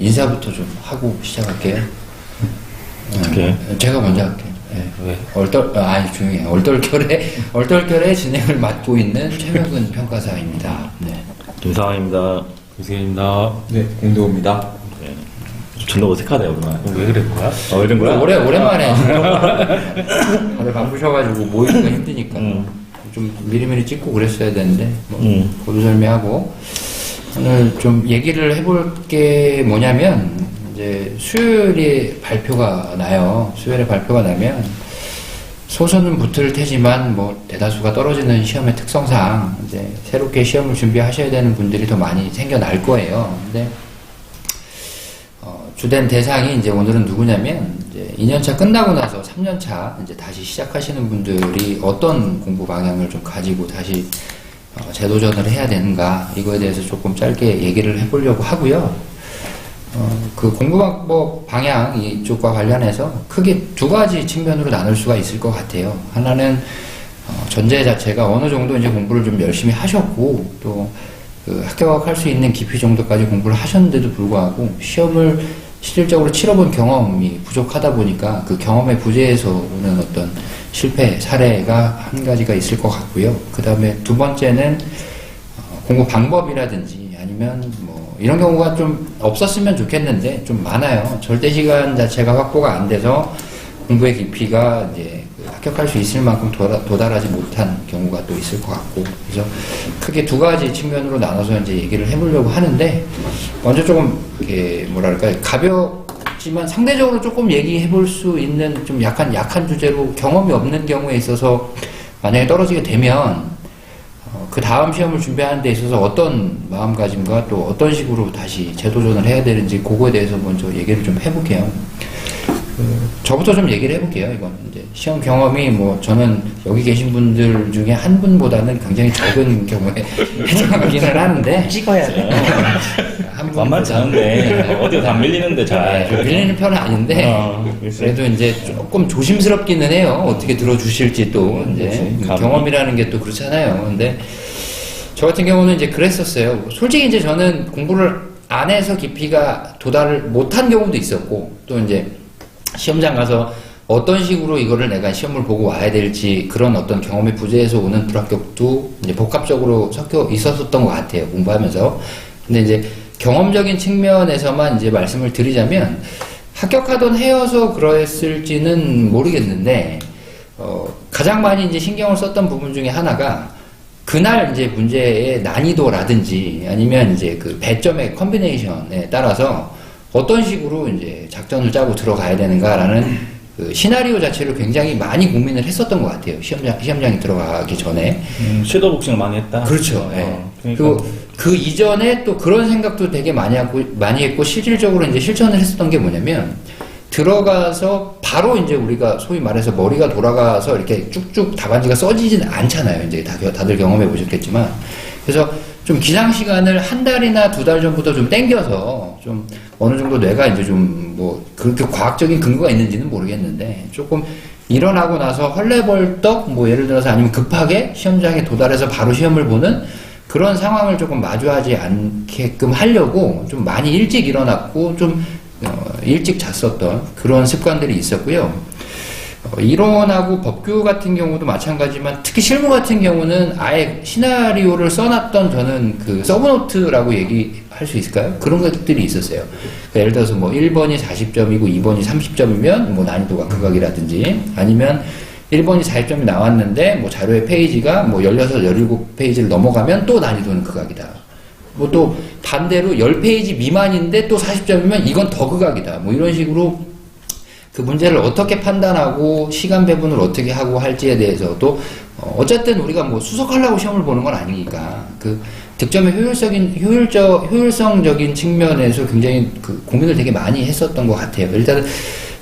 인사부터 좀 하고 시작할게요. 어떻게? 제가 먼저 할게요. 네. 왜? 아니, 조용히 해. 얼떨결에 진행을 맡고 있는 최명근 평가사입니다. 네. 김상환입니다. 고생입니다. 네, 공도우입니다. 네. 존나 어색하네, 오랜만에. 왜 그런 거야? 왜 이런 거야? 오랜만에. 다들 바쁘셔가지고 모이기가 힘드니까. 좀 미리미리 찍고 그랬어야 되는데, 고두절미하고. 오늘 좀 얘기를 해볼 게 뭐냐면, 이제 수요일에 발표가 나요. 수요일에 발표가 나면, 소선은 붙을 테지만, 뭐, 대다수가 떨어지는 시험의 특성상, 이제 새롭게 시험을 준비하셔야 되는 분들이 더 많이 생겨날 거예요. 근데, 주된 대상이 이제 오늘은 누구냐면, 이제 2년차 끝나고 나서 3년차 이제 다시 시작하시는 분들이 어떤 공부 방향을 좀 가지고 다시 재도전을 해야 되는가, 이거에 대해서 조금 짧게 얘기를 해보려고 하고요. 그 공부 방법 방향 이쪽과 관련해서 크게 두 가지 측면으로 나눌 수가 있을 것 같아요. 하나는 전제 자체가 어느 정도 이제 공부를 좀 열심히 하셨고, 또 그 합격할 수 있는 깊이 정도까지 공부를 하셨는데도 불구하고 시험을 실질적으로 치러본 경험이 부족하다 보니까 그 경험의 부재에서 오는 어떤 실패 사례가 한 가지가 있을 것 같고요. 그 다음에 두 번째는 공부 방법이라든지 아니면 뭐 이런 경우가 좀 없었으면 좋겠는데 좀 많아요. 절대 시간 자체가 확보가 안 돼서 공부의 깊이가 이제 합격할 수 있을 만큼 도달하지 못한 경우가 또 있을 것 같고, 그래서 크게 두 가지 측면으로 나눠서 이제 얘기를 해보려고 하는데, 먼저 조금 뭐랄까 가볍지만 상대적으로 조금 얘기해 볼 수 있는 좀 약한 주제로 경험이 없는 경우에 있어서 만약에 떨어지게 되면 그 다음 시험을 준비하는 데 있어서 어떤 마음가짐과 또 어떤 식으로 다시 재도전을 해야 되는지 그거에 대해서 먼저 얘기를 좀 해볼게요. 저부터 좀 얘기를 해볼게요. 이건 이제 시험 경험이 뭐 저는 여기 계신 분들 중에 한 분보다는 굉장히 적은 경우에 해당하기는 하는데 찍어야 돼. 한 만만치 않은데 어디가 다 밀리는데 잘. 밀리는 편은 아닌데 그래도 이제 조금 조심스럽기는 해요. 어떻게 들어주실지 또 이제 경험이라는 게 또 그렇잖아요. 근데 저 같은 경우는 이제 그랬었어요. 솔직히 이제 저는 공부를 안 해서 깊이가 도달을 못한 경우도 있었고, 또 이제 시험장 가서 어떤 식으로 이거를 내가 시험을 보고 와야 될지 그런 어떤 경험의 부재에서 오는 불합격도 이제 복합적으로 섞여 있었던 것 같아요, 공부하면서. 근데 이제 경험적인 측면에서만 이제 말씀을 드리자면, 합격하던 해여서 그랬을지는 모르겠는데, 가장 많이 이제 신경을 썼던 부분 중에 하나가, 그날 이제 문제의 난이도라든지 아니면 이제 그 배점의 컨비네이션에 따라서 어떤 식으로 이제 작전을 짜고 들어가야 되는가라는 그 시나리오 자체를 굉장히 많이 고민을 했었던 것 같아요. 시험장에 들어가기 전에. 섀도우 복싱을 많이 했다. 그렇죠. 예. 그러니까. 그리고 그 이전에 또 그런 생각도 되게 많이 했고, 실질적으로 이제 실천을 했었던 게 뭐냐면, 들어가서 바로 이제 우리가 소위 말해서 머리가 돌아가서 이렇게 쭉쭉 답안지가 써지진 않잖아요. 이제 다들 경험해 보셨겠지만. 그래서 좀 기상 시간을 한 달이나 두 달 전부터 좀 땡겨서 좀 어느 정도 뇌가 이제 좀 뭐 그렇게 과학적인 근거가 있는지는 모르겠는데, 조금 일어나고 나서 헐레벌떡 뭐 예를 들어서 아니면 급하게 시험장에 도달해서 바로 시험을 보는 그런 상황을 조금 마주하지 않게끔 하려고 좀 많이 일찍 일어났고 좀 일찍 잤었던 그런 습관들이 있었고요. 이론하고 법규 같은 경우도 마찬가지지만, 특히 실무 같은 경우는 아예 시나리오를 써놨던 저는 그 서브노트라고 얘기할 수 있을까요? 그런 것들이 있었어요. 그러니까 예를 들어서 뭐 1번이 40점이고 2번이 30점이면 뭐 난이도가 극악이라든지, 아니면 1번이 40점이 나왔는데 뭐 자료의 페이지가 뭐 16, 17페이지를 넘어가면 또 난이도는 극악이다. 뭐 또 반대로 10페이지 미만인데 또 40점이면 이건 더 극악이다. 뭐 이런 식으로 그 문제를 어떻게 판단하고 시간 배분을 어떻게 하고 할지에 대해서도 어쨌든 우리가 뭐 수석하려고 시험을 보는 건 아니니까 그 득점의 효율성적인 측면에서 굉장히 그 고민을 되게 많이 했었던 것 같아요. 일단은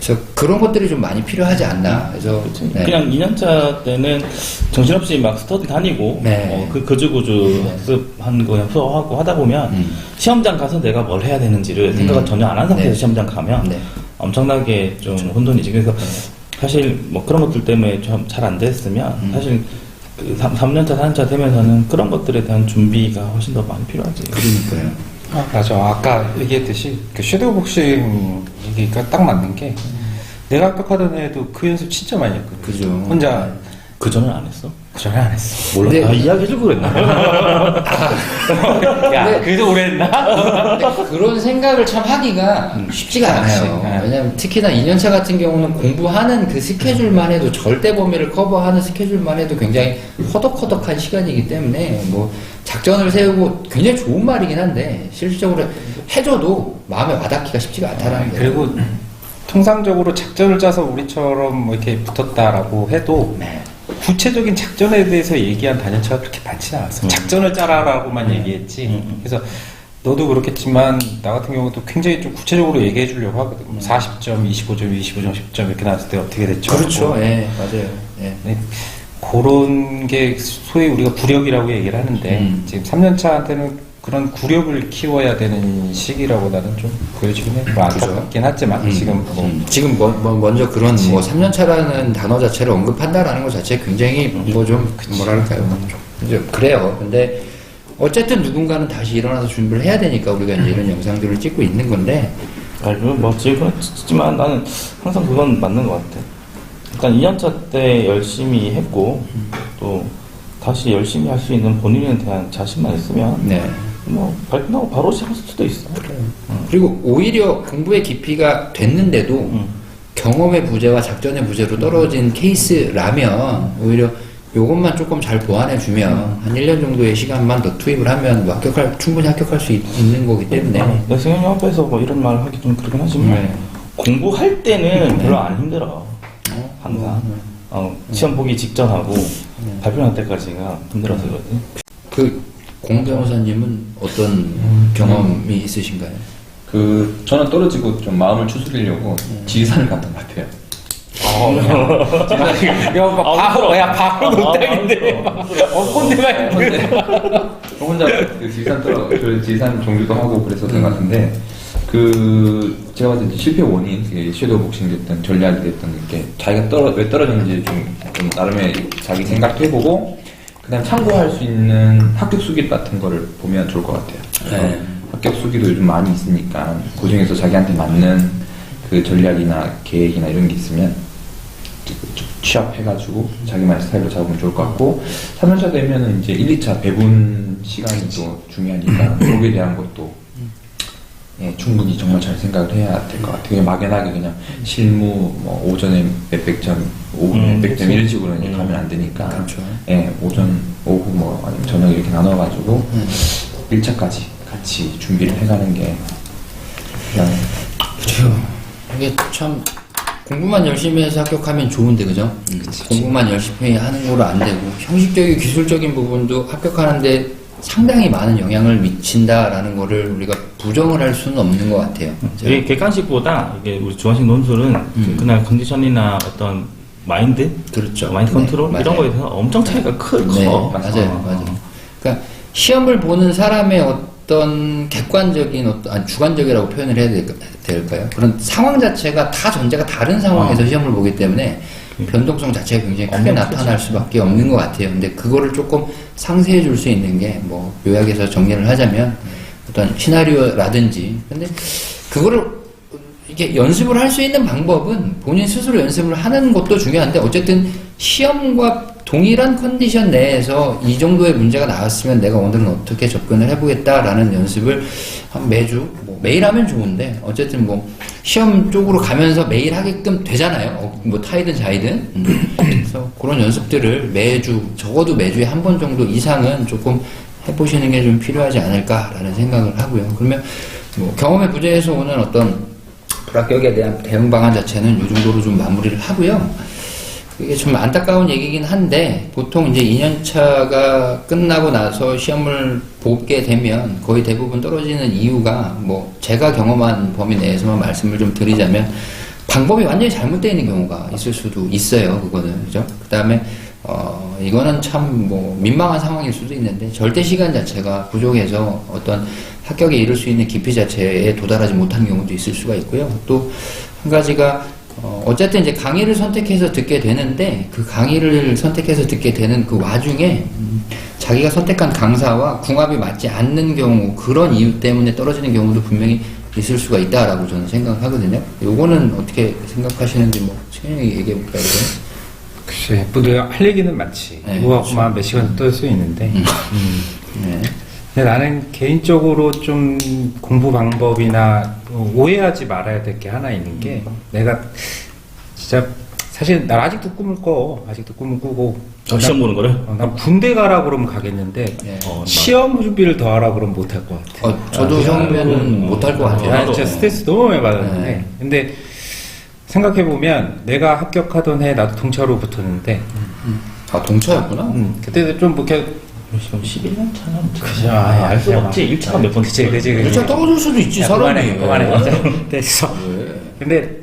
그래서 그런 것들이 좀 많이 필요하지 않나. 그래서 네. 그냥 2년차 때는 정신없이 막 스터디 다니고 네. 거주고주 학습한 거 그냥 수업하고 하다 보면 시험장 가서 내가 뭘 해야 되는지를 생각을 전혀 안 한 상태에서 시험장 가면 엄청나게 좀 혼돈이지. 그래서 사실 뭐 그런 것들 때문에 좀 잘 안 됐으면 사실 그 3년차, 4년차 되면서는 그런 것들에 대한 준비가 훨씬 더 많이 필요하지. 그러니까요. 맞아. 아까 얘기했듯이 그 섀도우 복싱 얘기가 딱 맞는 게 내가 합격하던 애도 그 연습 진짜 많이 했거든. 그죠. 혼자 그 전엔 안 했어? 그 전에 안 했어. 몰라. 근데- 이야기해주고 그랬나? 야, 그래도 오래 했나? 근데 그런 생각을 참 하기가 쉽지가 않아요. 네. 왜냐면 특히나 2년차 같은 경우는 공부하는 그 스케줄만 해도 절대 범위를 커버하는 스케줄만 해도 굉장히 허덕허덕한 시간이기 때문에 뭐 작전을 세우고 굉장히 좋은 말이긴 한데 실질적으로 해줘도 마음에 와닿기가 쉽지가 않다라는 게. 그리고 통상적으로 작전을 짜서 우리처럼 뭐 이렇게 붙었다라고 해도 네. 구체적인 작전에 대해서 얘기한 단연차가 그렇게 많지는 않았어. 작전을 짜라라고만 얘기했지. 그래서 너도 그렇겠지만 나 같은 경우도 굉장히 좀 구체적으로 얘기해 주려고 하거든. 40점, 25점, 25점, 10점 이렇게 나왔을 때 어떻게 됐죠? 그렇죠. 뭐. 예, 맞아요. 예. 네, 그런 게 소위 우리가 구력이라고 얘기를 하는데 지금 3년차한테는 그런 구력을 키워야 되는 시기라고 나는 좀 보여지긴 해. 뭐 안타깝긴 하지만 지금 뭐 지금 먼저 그런 뭐 3년차라는 단어 자체를 언급한다라는 것 자체 굉장히 뭐 좀 뭐랄까요 좀 이제 그래요. 근데 어쨌든 누군가는 다시 일어나서 준비를 해야 되니까 우리가 이제 이런 영상들을 찍고 있는 건데. 아니, 뭐, 지금 찍지만 나는 항상 그건 맞는 것 같아. 일단 2년차 때 열심히 했고, 또 다시 열심히 할 수 있는 본인에 대한 자신만 있으면, 네. 뭐, 발표하고 바로 시작할 수도 있어. 그리고 오히려 공부의 깊이가 됐는데도 경험의 부재와 작전의 부재로 떨어진 케이스라면 오히려 요것만 조금 잘 보완해주면 한 1년 정도의 시간만 더 투입을 하면 뭐 충분히 합격할 수 있는 거기 때문에. 내 승현이 앞에서 뭐 이런 말 하기 좀 그렇긴 하지만, 네. 공부할 때는 별로 안 힘들어. 항상. 시험 보기 직전하고 발표할 때까지가 힘들어서 그러지. 그 공 변호사님은 어떤 경험이 있으신가요? 저는 떨어지고 좀 마음을 추스리려고 지리산을 갔던 것 같아요. 바로 못하겠네. 꼰대만 혼자 그 지리산 종주도 하고 그랬었던 것 같은데, 제가 봤을 때 실패 원인, 섀도우 복싱 됐든 전략이 됐든, 이렇게 자기가 왜 떨어졌는지 좀 나름의 자기 생각도 해보고, 그 다음 참고할 수 있는 합격 수기 같은 거를 보면 좋을 것 같아요. 네. 합격 수기도 요즘 많이 있으니까, 그 중에서 자기한테 맞는 그 전략이나 계획이나 이런 게 있으면, 취합해가지고 자기만의 스타일로 잡으면 좋을 것 같고, 3년차 되면은 이제 1, 2차 배분 시간이 또 중요하니까 거기에 대한 것도 충분히 정말 잘 생각을 해야 될 것 같아요. 그냥 막연하게 그냥 실무 뭐 오전에 몇백 점, 오후에 몇백 점 이런 식으로 이제 가면 안 되니까, 그렇죠. 오전, 오후 뭐 아니면 저녁 이렇게 나눠가지고 1차까지 같이 준비를 해가는 게 그냥 그렇죠. 이게 참 공부만 열심히 해서 합격하면 좋은데 그죠? 공부만 열심히 하는 거로 안 되고 형식적이고 기술적인 부분도 합격하는데 상당히 많은 영향을 미친다라는 거를 우리가 부정을 할 수는 없는 것 같아요. 이게 객관식보다 이게 우리 중앙식 논술은 그날 컨디션이나 어떤 마인드, 그렇죠. 마인드 컨트롤 네, 이런 맞아요. 거에 대해서 엄청 차이가 커. 네, 맞아요. 그러니까 시험을 보는 사람의 어떤 객관적인 주관적이라고 표현을 해야 될까요? 그런 상황 자체가 다 전제가 다른 상황에서 시험을 보기 때문에 변동성 자체가 굉장히 크게 나타날 수밖에 없는 것 같아요. 근데 그거를 조금 상세해 줄 수 있는 게 뭐 요약해서 정리를 하자면 어떤 시나리오라든지, 근데 그거를 이게 연습을 할 수 있는 방법은 본인 스스로 연습을 하는 것도 중요한데, 어쨌든 시험과 동일한 컨디션 내에서 이 정도의 문제가 나왔으면 내가 오늘은 어떻게 접근을 해보겠다라는 연습을 매주, 뭐 매일 하면 좋은데, 어쨌든 뭐 시험 쪽으로 가면서 매일 하게끔 되잖아요. 뭐 타이든 자이든. 그래서 그런 연습들을 매주, 적어도 매주에 한 번 정도 이상은 조금 해보시는 게 좀 필요하지 않을까라는 생각을 하고요. 그러면 뭐 경험의 부재에서 오는 어떤 불합격에 대한 대응 방안 자체는 이 정도로 좀 마무리를 하고요. 이게 좀 안타까운 얘기긴 한데, 보통 이제 2년차가 끝나고 나서 시험을 보게 되면 거의 대부분 떨어지는 이유가, 뭐 제가 경험한 범위 내에서만 말씀을 좀 드리자면 방법이 완전히 잘못되어 있는 경우가 있을 수도 있어요. 그거는 그죠? 그 다음에 이거는 참 뭐 민망한 상황일 수도 있는데, 절대 시간 자체가 부족해서 어떤 합격에 이를 수 있는 깊이 자체에 도달하지 못한 경우도 있을 수가 있고요. 또 한 가지가 어쨌든 이제 강의를 선택해서 듣게 되는데, 그 강의를 선택해서 듣게 되는 그 와중에 자기가 선택한 강사와 궁합이 맞지 않는 경우 그런 이유 때문에 떨어지는 경우도 분명히 있을 수가 있다라고 저는 생각하거든요. 요거는 어떻게 생각하시는지 뭐 신영이 얘기해 볼까요? 글쎄, 뭐 할 얘기는 많지. 네, 이거 갖고만 몇 시간 떨 수 있는데. 네. 근데 나는 개인적으로 좀 공부 방법이나 오해하지 말아야 될 게 하나 있는 게 내가 진짜 사실 난 아직도 꿈을 꾸고 시험 보는 거를? 난 군대 가라 그러면 가겠는데 네. 시험 준비를 더 하라 그러면 못 할 것 같아. 저도 형이면은 못할 것 같아요. 난 진짜 스트레스 너무 많이 받았는데 네. 근데 생각해보면 내가 합격하던 해 나도 동차로 붙었는데 아, 동차였구나? 그때도 좀 뭐 이렇게 지금 11년 차는 그죠. 알 수가 없지. 1차가 몇 번. 그치. 일차 떨어질 수도 있지, 야, 사람이. 그만해. 됐어. 근데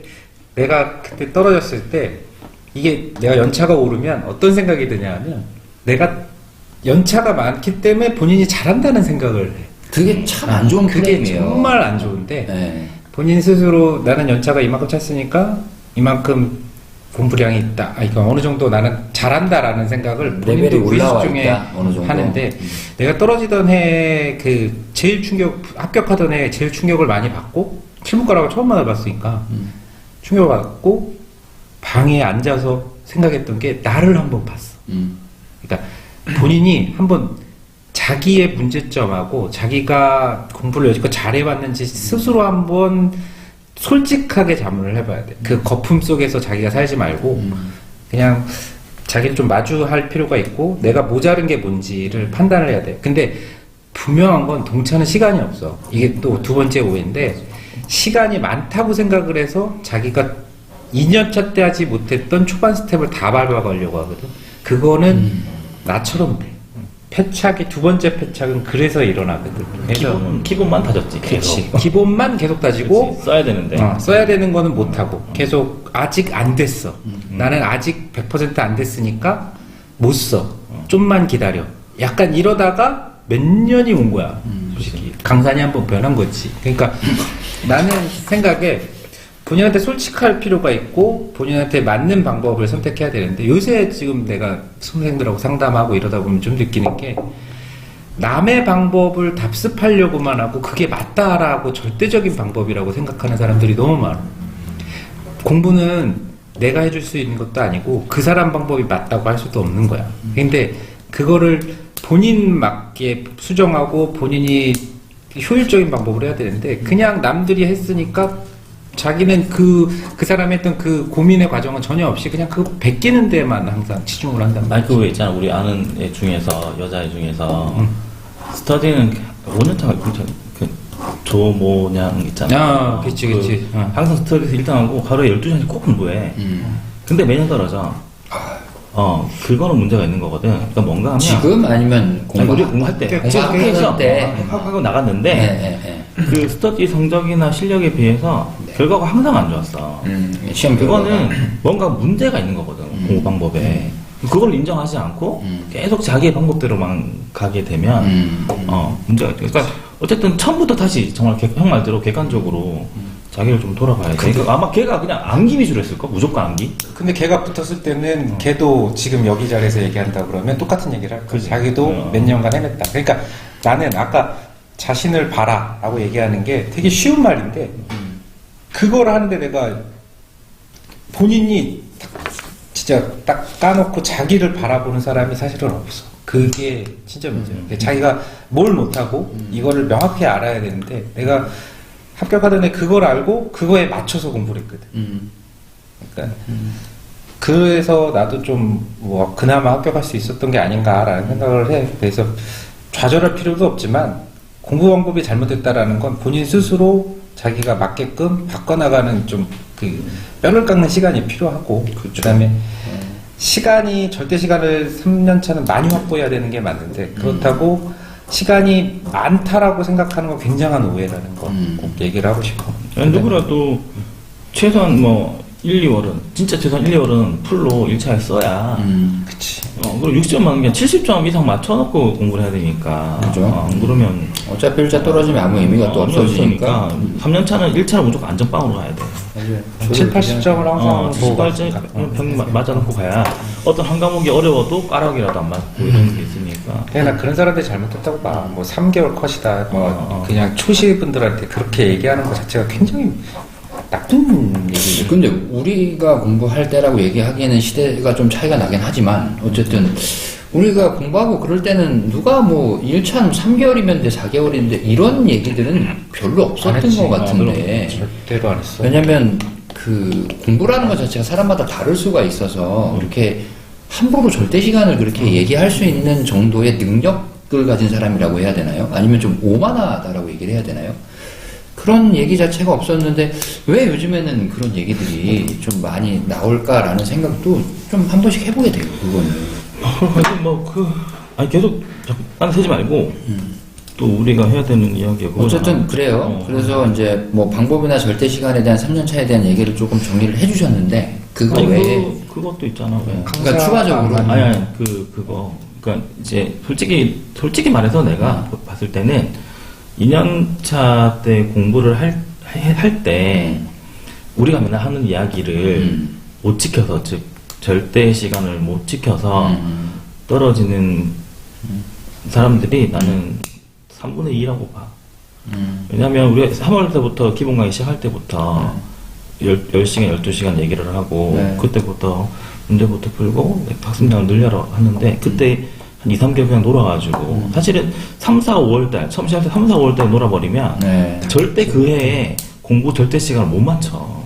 내가 그때 떨어졌을 때 이게 내가 연차가 오르면 어떤 생각이 드냐 하면 내가 연차가 많기 때문에 본인이 잘한다는 생각을 해. 그게 참 안 좋은 그게 프레임이에요. 정말 안 좋은데 네. 본인 스스로 나는 연차가 이만큼 찼으니까 이만큼 공부량이 있다. 이거 어느 정도 나는 잘한다라는 생각을 레벨이 본인도 올라와 의식 중에 있다, 어느 정도. 하는데 내가 떨어지던 해 그 제일 충격 합격하던 해 제일 충격을 많이 받고 실무과락을 처음 만나봤으니까 충격을 받고 방에 앉아서 생각했던 게 나를 한번 봤어. 그러니까 본인이 한번 자기의 문제점하고 자기가 공부를 여지껏 잘해왔는지 스스로 한번 솔직하게 자문을 해봐야 돼. 그 거품 속에서 자기가 살지 말고 그냥 자기를 좀 마주할 필요가 있고 내가 모자른 게 뭔지를 판단을 해야 돼. 근데 분명한 건 동차는 시간이 없어. 이게 또 두 번째 오해인데 시간이 많다고 생각을 해서 자기가 2년차 때 하지 못했던 초반 스텝을 다 밟아가려고 하거든. 그거는 나처럼 돼. 패착이 두 번째 패착은 그래서 일어나거든. 그래서 기본만 다졌지. 그렇지. 기본만 계속 다지고 그치, 써야 되는데. 써야 되는 거는 못 하고 계속 아직 안 됐어. 나는 아직 100% 안 됐으니까 못 써. 좀만 기다려. 약간 이러다가 몇 년이 온 거야. 솔직히 강산이 한번 변한 거지. 그러니까 나는 생각에 본인한테 솔직할 필요가 있고 본인한테 맞는 방법을 선택해야 되는데 요새 지금 내가 선생님들하고 상담하고 이러다 보면 좀 느끼는 게 남의 방법을 답습하려고만 하고 그게 맞다라고 절대적인 방법이라고 생각하는 사람들이 너무 많아. 공부는 내가 해줄 수 있는 것도 아니고 그 사람 방법이 맞다고 할 수도 없는 거야. 근데 그거를 본인 맞게 수정하고 본인이 효율적인 방법을 해야 되는데 그냥 남들이 했으니까 자기는 그 사람이 했던 그 고민의 과정은 전혀 없이 그냥 그거 베끼는 데만 항상 치중을 한단 말이야. 아니 그거 있잖아. 우리 아는 애 중에서 여자애 중에서 스터디는 5년차가 그 조모냥 있잖아. 그치. 항상 스터디에서 1등하고 하루에 12시간씩 꼭 공부해. 근데 매년 떨어져. 그거는 문제가 있는 거거든. 그러니까 뭔가 하면 지금 아니면 우리 공부할 때 공부할 때 하고 나갔는데 그 스터디 성적이나 실력에 비해서 결과가 항상 안 좋았어. 시험 그거는 뭔가 문제가 있는 거거든. 공부 방법에. 그걸 인정하지 않고 계속 자기의 방법대로만 가게 되면 문제가 있죠. 그러니까 어쨌든 처음부터 다시 정말 형 말대로 객관적으로 자기를 좀 돌아봐야 돼. 그러니까 아마 걔가 그냥 암기 위주로 했을까? 무조건 암기? 근데 걔가 붙었을 때는 걔도 지금 여기 자리에서 얘기한다 그러면 똑같은 얘기를 할 거야. 자기도 몇 년간 해냈다. 그러니까 나는 아까 자신을 봐라 라고 얘기하는 게 되게 쉬운 말인데 그걸 하는데 내가 본인이 진짜 딱 까놓고 자기를 바라보는 사람이 사실은 없어. 그게 진짜 문제예요. 자기가 뭘 못하고 이거를 명확히 알아야 되는데 내가 합격하던 애 그걸 알고 그거에 맞춰서 공부를 했거든. 그러니까 그래서 나도 좀 뭐 그나마 합격할 수 있었던 게 아닌가라는 생각을 해. 그래서 좌절할 필요도 없지만 공부 방법이 잘못됐다라는 건 본인 스스로 자기가 맞게끔 바꿔나가는 좀 그 뼈를 깎는 시간이 필요하고 그다음에 시간이 절대 시간을 3년 차는 많이 확보해야 되는 게 맞는데 그렇다고 시간이 많다라고 생각하는 건 굉장한 오해라는 거 꼭 얘기를 하고 싶어. 누구라도 최소한 뭐 1, 2월은 진짜 최소한 1, 2월은 풀로 1차에 써야 그치. 그리고 60점 만면 70점 이상 맞춰놓고 공부를 해야 되니까 그죠. 그러면 어차피 1차 떨어지면 아무 의미가 또 없어지니까 3년차는 1차를 무조건 안전빵으로 가야 돼. 7, 80점을 항상 78점 평 맞아놓고 가야 어떤 한 과목이 어려워도 까락이라도 안 맞고 이런 게 있으니까 하니까. 그냥 나 그런 사람들 잘못했다고 봐. 뭐 3개월 컷이다. 뭐 그냥 초시분들한테 그렇게 얘기하는 것 자체가 굉장히 나쁜 얘기죠. 근데 우리가 공부할 때라고 얘기하기에는 시대가 좀 차이가 나긴 하지만 어쨌든 우리가 공부하고 그럴 때는 누가 뭐 1차 3개월이면 돼 4개월인데 이런 얘기들은 별로 없었던 것 같은데 절대로 안 했어. 왜냐면 그 공부라는 것 자체가 사람마다 다를 수가 있어서 이렇게 함부로 절대 시간을 그렇게 얘기할 수 있는 정도의 능력을 가진 사람이라고 해야 되나요? 아니면 좀 오만하다라고 얘기를 해야 되나요? 그런 얘기 자체가 없었는데 왜 요즘에는 그런 얘기들이 좀 많이 나올까라는 생각도 좀 한 번씩 해보게 돼요. 그거는. 하여튼 아니 계속 딴 세지 말고 또 우리가 해야 되는 이야기가 어쨌든 그래요. 그래서 이제 뭐 방법이나 절대 시간에 대한 3년 차에 대한 얘기를 조금 정리를 해주셨는데 그거 아니, 외에 그것도 있잖아. 왜. 그러니까 추가적으로 아니 그거 그러니까 이제 솔직히 말해서 내가 봤을 때는 2년차 때 공부를 할 때 우리가 맨날 하는 이야기를 못 지켜서 즉 절대 시간을 못 지켜서 떨어지는 사람들이 나는 3분의 2라고 봐. 왜냐면 우리가 3월 때부터 기본 강의 시작할 때부터 10시간, 12시간 얘기를 하고 네. 그때부터 문제부터 풀고 학습량을 늘려라 하는데 그때 한 2, 3개월 그냥 놀아가지고 사실은 3, 4, 5월달 처음 시작할 때 3, 4, 5월달 놀아버리면 네. 절대 그 해에 공부 절대 시간을 못 맞춰.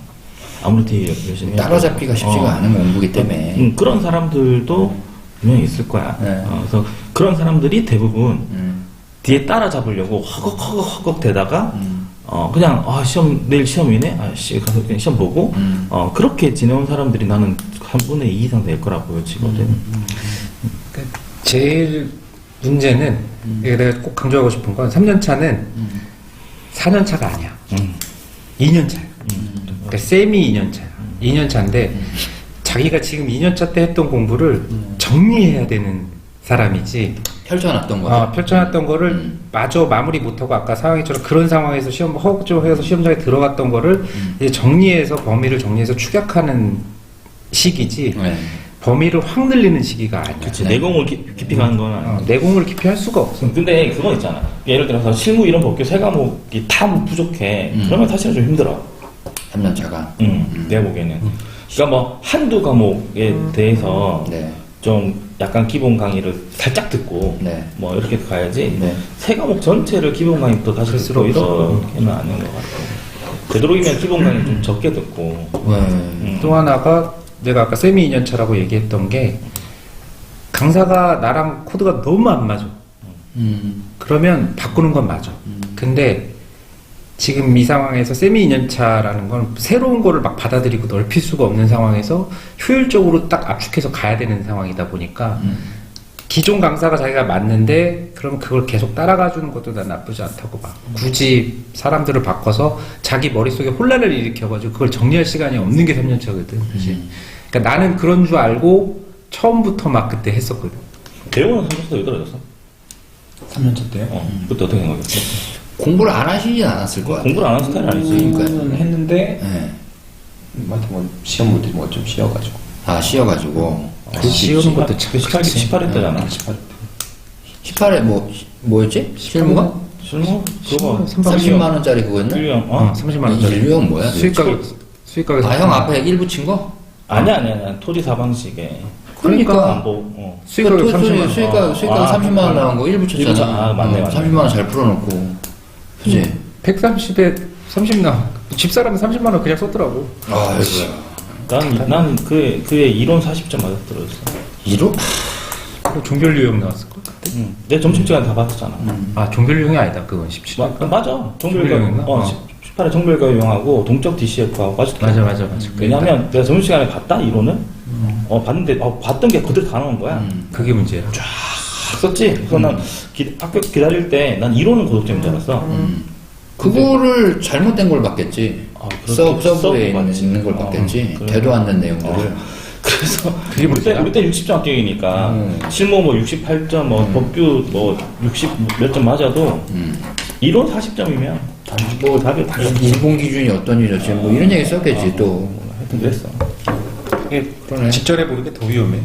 아무리 열심히 따라잡기가 쉽지가 않은 공부기 때문에 그런 사람들도 분명히 있을 거야. 네. 그래서 그런 사람들이 대부분 뒤에 따라잡으려고 허걱 대다가 그냥 내일 시험이네. 가서 그냥 시험 보고 그렇게 지내온 사람들이 나는 3분의 2 이상 될 거라고 보여지거든. 제일 문제는 내가 꼭 강조하고 싶은 건 3년 차는 4년 차가 아니야. 2년 차야. 그러니까 세미 2년 차야. 2년 차인데 자기가 지금 2년 차 때 했던 공부를 정리해야 되는 사람이지. 펼쳐놨던 거죠. 펼쳐놨던 거를 마저 마무리 못하고 아까 상황이처럼 그런 상황에서 시험 허걱지겁해서 시험장에 들어갔던 거를 이제 정리해서 범위를 정리해서 추격하는 시기지. 네. 범위를 확 늘리는 시기가 아니야. 그치. 내공을 깊이 가는 건 아니야. 내공을 깊이 할 수가 없어. 근데 그건 있잖아. 예를 들어서 실무 이런 법규 세 과목이 다 부족해. 그러면 사실은 좀 힘들어. 3년 차가. 내가 보기에는. 그러니까 뭐 한두 과목에 대해서 네. 좀 약간 기본 강의를 살짝 듣고 네. 뭐 이렇게 가야지. 네. 세 과목 전체를 기본 강의부터 다시 듣고 이렇게는 아닌 것 같아. 되도록이면 기본 강의 좀 적게 듣고. 또 하나가 내가 아까 세미 2년 차라고 얘기했던 게 강사가 나랑 코드가 너무 안 맞아. 그러면 바꾸는 건 맞아. 근데 지금 이 상황에서 세미 2년 차라는 건 새로운 거를 막 받아들이고 넓힐 수가 없는 상황에서 효율적으로 딱 압축해서 가야 되는 상황이다 보니까 기존 강사가 자기가 맞는데 그러면 그걸 계속 따라가 주는 것도 난 나쁘지 않다고 봐. 굳이 사람들을 바꿔서 자기 머릿속에 혼란을 일으켜가지고 그걸 정리할 시간이 없는 게 3년 차거든. 사실. 그러니까 나는 그런 줄 알고 처음부터 막 그때 했었거든. 대우는 3년차 때 왜 떨어졌어? 3년차 때요? 그때 어떻게 생각했어? 공부를 안 하시진 않았을 것 같아요. 공부를 안 하는 스타일 아니지. 공부는 했는데 네. 뭐 시험 볼 때 뭐 좀 쉬어가지고 쉬어가지고. 쉬우는 것도 참 18회 때잖아. 18에 뭐였지? 실무가? 실무? 그거 30만원짜리 그거였나? 일용. 30만 원짜리. 일용 뭐야? 수익가격. 형 앞에 1 붙인 거? 아니야. 토지 사방식에. 그러니까. 안 보고. 수익가격 30만 원. 수익가격 30만원 나온 거 1 붙였잖아. 맞네. 30만원 잘 풀어놓고. 그치? 130에 30 나와. 집사람은 30만 원 그냥 썼더라고. 난 그의 이론 40점 맞아 들어졌어. 이로? 종별 유형 나왔을걸? 내 점심시간 다 받았잖아. 종별 유형이 아니다. 그건 17년. 맞아. 종별교육인가? 18회 정별교육하고 동적 DCF하고 빠졌다. 맞아. 왜냐면 내가 점심시간에 봤다 이론을 봤는데 봤던 게 그대로 다 나온 거야. 그게 문제야. 쫙 썼지. 그래서 난 학교 기다릴 때 난 이론은 고득점인 줄 알았어. 그거를 잘못된 걸 받겠지. 서브에 맞지. 있는 걸 받겠지. 그래. 되도 않는 내용들을. 그래서 그게 문제야? 우리 때 60점 합격이니까 실무 뭐 68점, 법규 뭐 60 몇 점 맞아도 이론 40점이면 뭐 답이 다 인공 기준이 어떤 일이었지? 뭐 이런 얘기 썼겠지 또. 하여튼 그랬어. 그러네. 직전에 보는 게 더 위험해.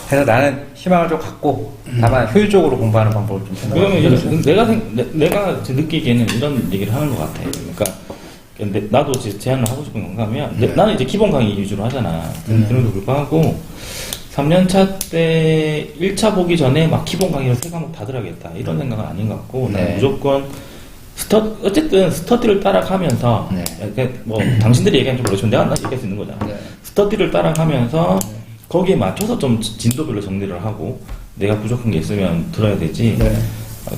그래서 나는 희망을 좀 갖고 다만 효율적으로 공부하는 방법을 좀 생각해. 그러면 내가 지금 느끼기에는 이런 얘기를 하는 것 같아. 그러니까 근데 나도 이제 제안을 하고 싶은 건가 하면 나는 이제 기본 강의 위주로 하잖아. 그럼에도 불구하고 3년차 때 1차 보기 전에 막 기본 강의를 3과목 다 들어야겠다 이런 생각은 아닌 것 같고 나는 무조건 어쨌든 스터디를 따라가면서 뭐 당신들이 얘기하면 좀 그렇지만 내가 얘기할 수 있는 거잖아. 스터디를 따라가면서 거기에 맞춰서 좀 진도별로 정리를 하고 내가 부족한 게 있으면 들어야 되지.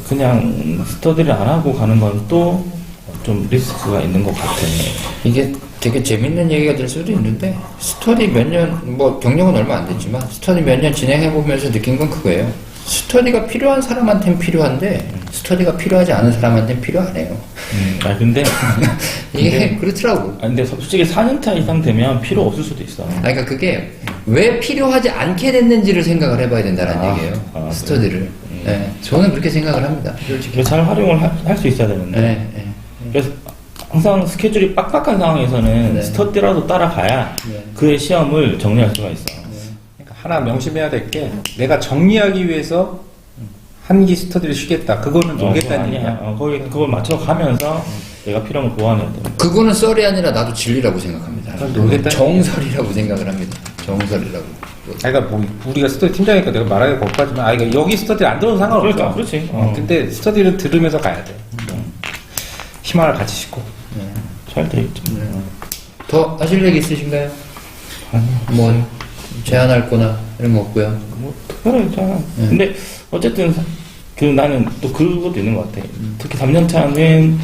그냥 스터디를 안 하고 가는 건 또 좀 리스크가 있는 것 같아. 이게 되게 재밌는 얘기가 될 수도 있는데 스터디 몇 년, 뭐 경력은 얼마 안 됐지만 스터디 몇 년 진행해보면서 느낀 건 그거예요. 스터디가 필요한 사람한테는 필요한데 스터디가 필요하지 않은 사람한테는 필요 안 해요. 근데 이게 그렇더라고. 근데 솔직히 4년차 이상 되면 필요 없을 수도 있어. 그러니까 그게 왜 필요하지 않게 됐는지를 생각을 해봐야 된다는 얘기예요. 스터디를. 네, 저는 그렇게 생각을 합니다. 솔직히. 잘 활용을 할 수 있어야 되는데. 그래서 항상 스케줄이 빡빡한 상황에서는 스터디라도 따라가야 그의 시험을 정리할 수가 있어. 그러니까 하나 명심해야 될 게 내가 정리하기 위해서 한 기 스터디를 쉬겠다. 그거는 놀겠다는 얘기야. 그걸 맞춰 가면서 내가 필요한 걸 보완해야 돼. 그거는 썰이 아니라 나도 진리라고 생각합니다. 정설이라고 생각을 합니다. 정설이라고. 그러니까 뭐 우리가 스터디 팀장이니까 내가 말하기 거기까지만 그러니까 여기 스터디를 안 들어도 상관없어. 그러니까, 그렇지. 근데 스터디를 들으면서 가야 돼. 희망을 같이 싣고. 잘 돼 있죠. 더 하실 얘기 있으신가요? 뭐 제안할 거나 이런 거 없고요. 뭐 특별하지 않아. 근데 어쨌든 나는 또 그것도 있는 것 같아. 특히 3년차는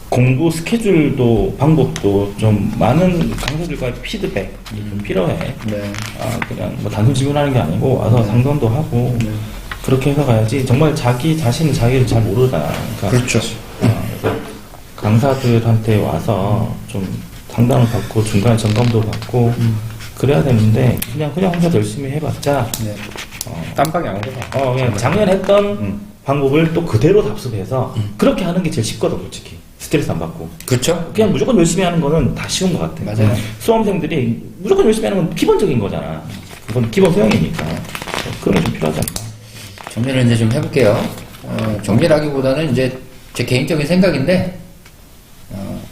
공부 스케줄도 방법도 좀 많은 강사들과의 피드백이 좀 필요해. 그냥 뭐 단순 질문하는 게 아니고 와서 상담도 하고 그렇게 해서 가야지. 정말 자기 자신은 자기를 잘 모르잖아. 그러니까 그렇죠. 그래서 강사들한테 와서 좀 상담을 받고 중간에 점검도 받고 그래야 되는데 그냥 혼자 열심히 해봤자 땀방이 안 오잖아. 그냥 작년에 했던 방법을 또 그대로 답습해서 그렇게 하는 게 제일 쉽거든 솔직히. 스트레스 안 받고. 그렇죠. 그냥 무조건 열심히 하는 거는 다 쉬운 것 같아. 맞아요. 수험생들이 무조건 열심히 하는 건 기본적인 거잖아. 그건 기본 소양이니까. 그런 게 좀 필요하지 않나. 정리를 이제 좀 해볼게요. 정리라기보다는 이제 제 개인적인 생각인데,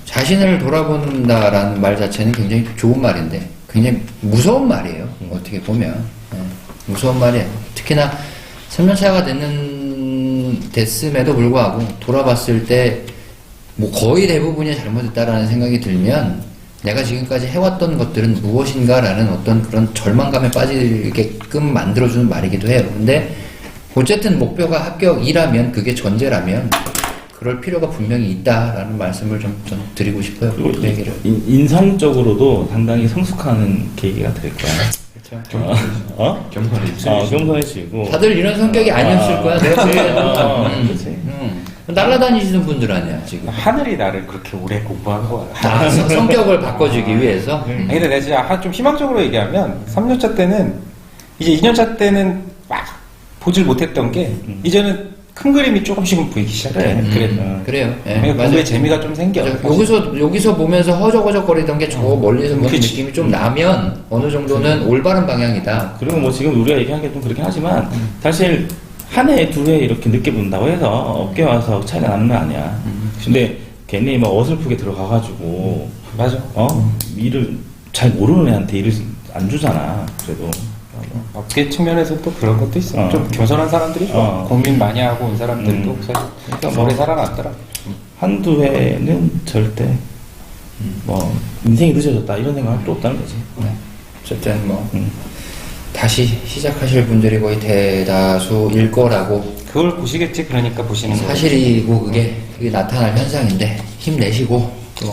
자신을 돌아본다라는 말 자체는 굉장히 좋은 말인데, 굉장히 무서운 말이에요. 어떻게 보면. 무서운 말이에요. 특히나 3년차가 됐음에도 불구하고 돌아봤을 때 뭐 거의 대부분이 잘못했다라는 생각이 들면 내가 지금까지 해왔던 것들은 무엇인가라는 어떤 그런 절망감에 빠지게끔 만들어주는 말이기도 해요. 근데 어쨌든 목표가 합격이라면 그게 전제라면 그럴 필요가 분명히 있다라는 말씀을 좀 드리고 싶어요. 그리고 그 얘기를. 인성적으로도 상당히 성숙하는 계기가 될 거야. 겸손해지고. 다들 이런 성격이 아니었을 거야. 내가 보기에는. 그렇지. 날아다니시는 분들 아니야 지금. 하늘이 나를 그렇게 오래 공부한 거야. 성격을 바꿔주기 위해서. 아니, 근데 내가 진짜 좀 희망적으로 얘기하면 3년차 때는 이제 2년차 때는 막 보질 못했던 게 이제는 큰 그림이 조금씩은 보이기 시작해. 그래요. 공부에 재미가 좀 생겨. 여기서 보면서 허적허적거리던 게 저 멀리서 보는 느낌이 좀 나면 어느 정도는 올바른 방향이다. 그리고 뭐 지금 우리가 얘기한 게 좀 그렇긴 하지만 사실 한 해, 두 해 이렇게 늦게 본다고 해서 업계 와서 차이가 나는 건 아니야. 근데 괜히 뭐 어설프게 들어가가지고 맞아. 일을 잘 모르는 애한테 일을 안 주잖아. 그래도 업계 측면에서 또 그런 것도 있어. 좀 겸손한 사람들이 좋아. 고민 많이 하고 온 사람들도 사실 그러니까 오래 살아났더라. 한두 해는 절대 뭐 인생이 늦어졌다 이런 생각할 필요 없다는 거지. 어쨌든 뭐 다시 시작하실 분들이 거의 대다수일 거라고. 그걸 보시겠지. 그러니까 보시는 거. 사실이고 그게 나타날 현상인데 힘내시고 또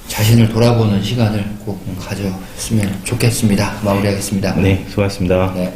자신을 돌아보는 시간을 꼭 가졌으면 좋겠습니다. 마무리하겠습니다. 네, 수고하셨습니다. 네.